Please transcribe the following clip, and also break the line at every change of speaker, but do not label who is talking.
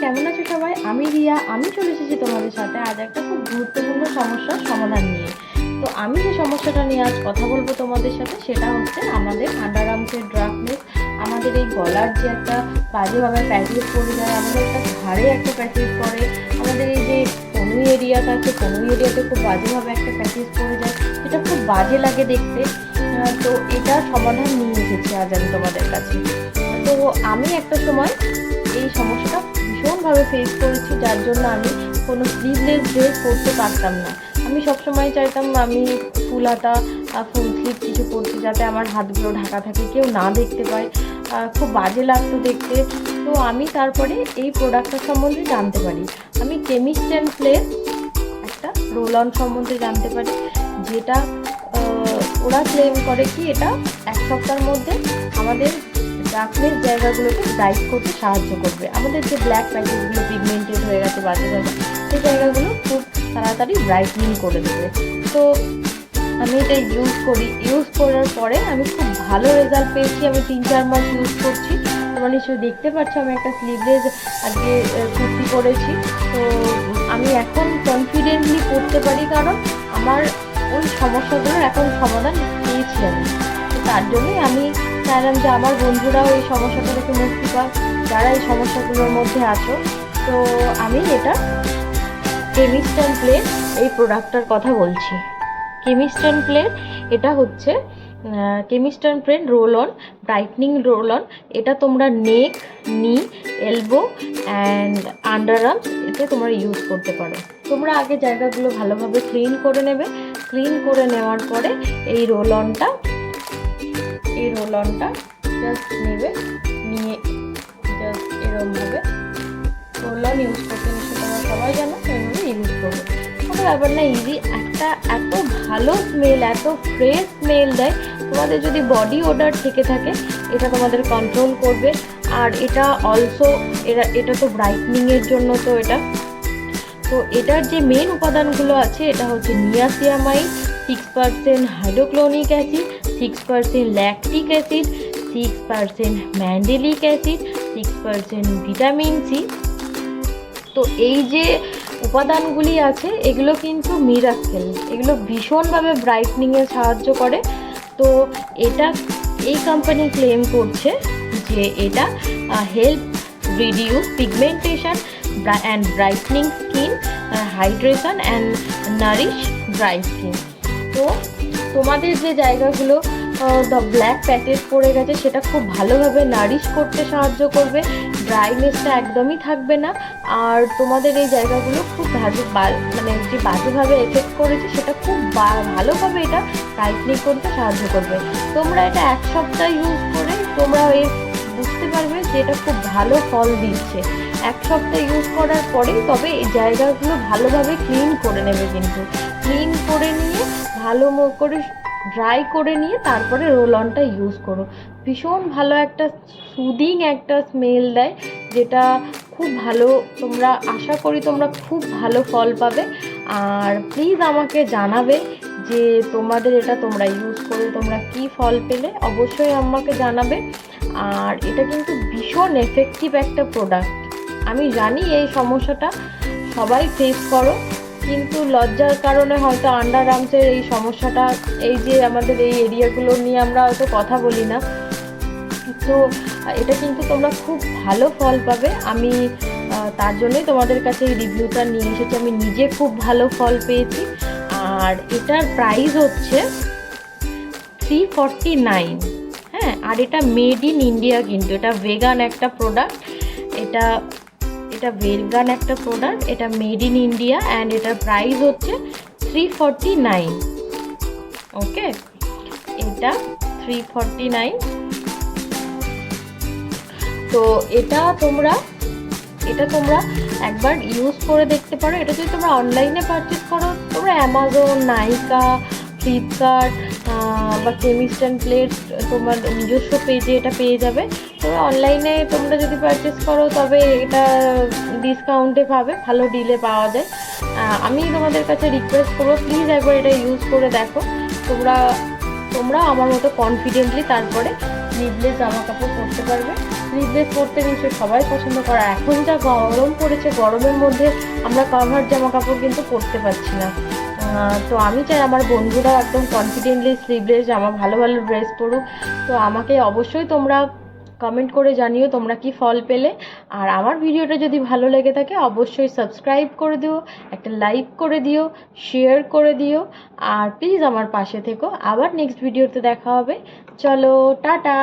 কেমন আছো সবাই? আমি রিয়া। আমি চলে এসেছি তোমাদের সাথে আজ একটা খুব গুরুত্বপূর্ণ সমস্যার সমাধান নিয়ে। তো আমি যে সমস্যাটা নিয়ে আজ কথা বলবো তোমাদের সাথে সেটা হচ্ছে আমাদের আন্ডার আর্মসের ড্রাফনেস। আমাদের এই গলার যে একটা বাজেভাবে প্যাচেস পড়ে যায়, আমাদের একটা ঘাড়ে একটা প্যাচেস পড়ে, আমাদের এই যে কনুই এরিয়াটা আছে কনুই এরিয়াতে খুব বাজেভাবে একটা প্যাচেস পড়ে যায়, এটা খুব বাজে লাগে দেখতে। তো এটার সমাধান নিয়ে এসেছি আজ আমি তোমাদের কাছে। তো আমি একটা সময় এই সমস্যাটা ভীষণভাবে ফেস করেছি, যার জন্য আমি কোনো স্লিভলেস ড্রেস পরতে পারতাম না। আমি সবসময় চাইতাম আমি ফুল হাতা ফুল স্লিভ কিছু পরতে, যাতে আমার হাতগুলো ঢাকা থাকে, কেউ না দেখতে পায়। খুব বাজে লাগতো দেখতে। তো আমি তারপরে এই প্রোডাক্টটার সম্বন্ধে জানতে পারি। আমি কেমিস্ট অ্যান্ড প্লেস একটা রোল অন সম্বন্ধে জানতে পারি, যেটা ওরা ক্লেম করে কি এটা এক সপ্তাহের মধ্যে আমাদের ডার্কনেস জায়গাগুলোকে ব্রাইট করতে সাহায্য করবে। আমাদের যে ব্ল্যাক প্যাচেসগুলো পিগমেন্টেড হয়ে গেছে বাজেভাবে, সেই জায়গাগুলো খুব তাড়াতাড়ি ব্রাইটনিং করে দেবে। তো আমি এটা ইউজ করার পরে আমি খুব ভালো রেজাল্ট পেয়েছি। আমি 3-4 মাস ইউজ করছি। তোমরা নিশ্চয়ই দেখতে পাচ্ছ আমি একটা স্লিভলেস আজকে কুর্তি পরেছি। তো আমি এখন কনফিডেন্টলি পরতে পারি, কারণ আমার ওই সমস্যাগুলোর এখন সমাধান পেয়েছি আমি। তো তার জন্যই আমি চাইলাম যে আমার বন্ধুরাও এই সমস্যাটা থেকে মুক্তি পাক, যারা এই সমস্যাগুলোর মধ্যে আছো। তো আমি এটা কেমিস্ট অ্যান্ড প্লে এই প্রোডাক্টটার কথা বলছি। কেমিস্ট অ্যান্ড প্লে এটা হচ্ছে chemist and play role on brightening role on. এটা তোমরা নেক, নি, এলবো অ্যান্ড আন্ডার আর্মস এতে তোমরা ইউজ করতে পারো। তোমরা আগে জায়গাগুলো ভালোভাবে ক্লিন করে নেবে। ক্লিন করে নেওয়ার পরে এই রোল অনটা জাস্ট নেবে, নিয়ে জাস্ট এরকমভাবে রোল অন ইউজ করতে নিশ্চয় তোমরা সবাই জানো, এভাবে ইউজ করবে। কোনো ব্যাপার না, ইজি। একটা এত ভালো স্মেল, এত ফ্রেশ স্মেল দেয়। তোমাদের যদি বডি ওডার থেকে থাকে এটা তোমাদের কন্ট্রোল করবে। আর এটা অলসো এটা তো ব্রাইটনিংয়ের জন্য। তো এটার যে মেন উপাদানগুলো আছে এটা হচ্ছে niacinamide, 6% hydrochloric acid, 6% lactic acid, 6% mandelic acid, 6% vitamin C. তো এই যে উপাদানগুলি আছে এগুলো কিন্তু মিরাকেল, এগুলো ভীষণভাবে ব্রাইটনিংয়ে সাহায্য করে। তো এই কোম্পানি ক্লেম করছে যে এটা help reduce pigmentation and brightening skin, hydration and Nourish dry skin. তো তোমাদের যে জায়গাগুলো ব্ল্যাক প্যাচেস পড়ে গেছে সেটা খুব ভালোভাবে নারিশ করতে সাহায্য করবে। ড্রাইনেসটা একদমই থাকবে না। আর তোমাদের এই জায়গাগুলো খুব যে বাজেভাবে এফেক্ট করেছে সেটা খুব ভালোভাবে এটা ব্রাইটনিং করতে সাহায্য করবে। তোমরা এটা এক সপ্তাহ ইউজ করে তোমরা বুঝতে পারবে যে এটা খুব ভালো ফল দিচ্ছে। এক সপ্তাহ ইউজ করার পরেই তবে এই জায়গাগুলো ভালোভাবে ক্লিন করে নেবে। কিন্তু ক্লিন করে নিয়ে ভালো করে ড্রাই করে নিয়ে তারপরে রোল অনটা ইউজ করো। ভীষণ ভালো একটা সুদিং একটা স্মেল দেয়, যেটা খুব ভালো। তোমরা আশা করি তোমরা খুব ভালো ফল পাবে। আর প্লিজ আমাকে জানাবে যে তোমাদের এটা তোমরা ইউজ করে তোমরা কি ফল পেলে, অবশ্যই আমাকে জানাবে। আর এটা কিন্তু ভীষণ এফেক্টিভ একটা প্রোডাক্ট। আমি জানি এই সমস্যাটা সবাই ফেস করো, কিন্তু লজ্জার কারণে হয়তো আন্ডার আর্মসের এই সমস্যাটা, এই যে আমাদের এই এরিয়াগুলো নিয়ে আমরা হয়তো কথা বলি না। তো এটা কিন্তু তোমরা খুব ভালো ফল পাবে। আমি তার জন্যই তোমাদের কাছে এই রিভিউটা নিয়ে এসেছি। আমি নিজে খুব ভালো ফল পেয়েছি। আর এটার প্রাইস হচ্ছে 349। হ্যাঁ, আর এটা মেড ইন ইন্ডিয়া, কিন্তু এটা ভেগান একটা প্রোডাক্ট। এটা ভেগান একটা প্রোডাক্ট, এটা মেড ইন ইন্ডিয়া অ্যান্ড এটার প্রাইস হচ্ছে 349। ওকে, এটা 349। তো এটা তোমরা একবার ইউজ করে দেখতে পারো। এটা যদি তোমরা অনলাইনে পারচেস করো, তোমরা অ্যামাজন, নাইকা, ফ্লিপকার্ট বা কেমিস্ট অ্যান্ড প্লেস তোমার নিজস্ব পেজে এটা পেয়ে যাবে। তবে অনলাইনে তোমরা যদি পারচেস করো তবে এটা ডিসকাউন্টে পাবে, ভালো ডিলে পাওয়া যায়। আমি তোমাদের কাছে রিকোয়েস্ট করবো প্লিজ একবার এটা ইউজ করে দেখো। তোমরা আমার মতো কনফিডেন্টলি তারপরে স্লিভলেস জামা কাপড় পরতে পারবে। স্লিভলেস পরতে নিশ্চয়ই সবাই পছন্দ করে। এখন যা গরম পড়েছে, গরমের মধ্যে আমরা কভার জামা কাপড় কিন্তু পরতে পারছি না। তো আমি চাই আমার বন্ধুরা একদম কনফিডেন্টলি স্লিভলেস জামা ভালো ভালো ড্রেস পরুক। তো আমাকে অবশ্যই তোমরা কমেন্ট করে জানিও তোমরা কি ফল পেলে। আর আমার ভিডিওটা যদি ভালো লেগে থাকে অবশ্যই সাবস্ক্রাইব করে দিও, একটা লাইক করে দিও, শেয়ার করে দিও, আর প্লিজ আমার পাশে থেকো। আবার নেক্সট ভিডিওতে দেখা হবে। চলো টাটা।